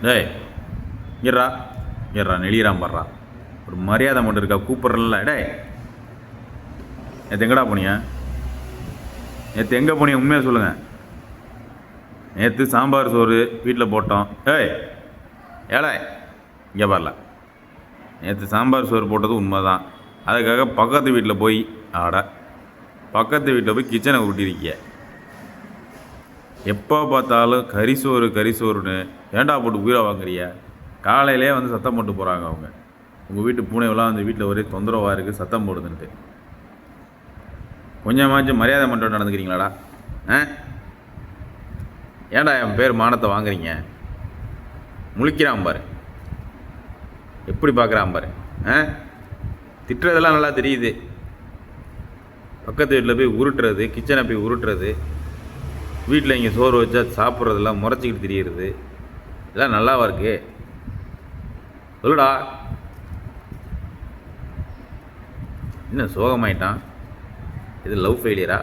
டேய் இறா இறா நெளிகிறான் படுறா. ஒரு மரியாதை மட்டும் இருக்கா? கூப்பிட்றல. டேய் நேற்று எங்கடா போனியா? நேற்று எங்கே போனியா? உண்மையாக சொல்லுங்கள். நேற்று சாம்பார் சோறு வீட்டில் போட்டோம். ஏய் ஏழை இங்கே வரல. நேற்று சாம்பார் சோறு போட்டது உண்மை தான். அதுக்காக பக்கத்து வீட்டில் போய் பக்கத்து வீட்டில் போய் கிச்சனை ஊட்டிருக்கிய. எப்போ பார்த்தாலும் கறிசோறுன்னு ஏண்டா போட்டு உயிரை வாங்குறிய? காலையிலே வந்து சத்தம் போட்டு போகிறாங்க அவங்க. உங்கள் வீட்டு பூனைவெல்லாம் வந்து வீட்டில் ஒரே தொந்தரவாக இருக்குது, சத்தம் போடுதுன்ட்டு. கொஞ்சமாச்சும் மரியாதை மட்டும் நடந்துக்கிறீங்களாடா? ஏன்டா என் பேர் மானத்தை வாங்குறீங்க? முழிக்கிறான் பாரு, எப்படி பார்க்குறான் பாரு. திட்டுறதெல்லாம் நல்லா தெரியுது. பக்கத்து வீட்டில் போய் உருட்டுறது, கிச்சனை போய் உருட்டுறது, வீட்டில் இங்கே சோறு வச்சா சாப்பிட்றதெல்லாம் முறைச்சிக்கிட்டு திரியிறது, இதெல்லாம் நல்லாவா இருக்கு? சொல்லுடா. என்ன சோகமாயிட்டான்? இது லவ் ஃபெயிலியரா?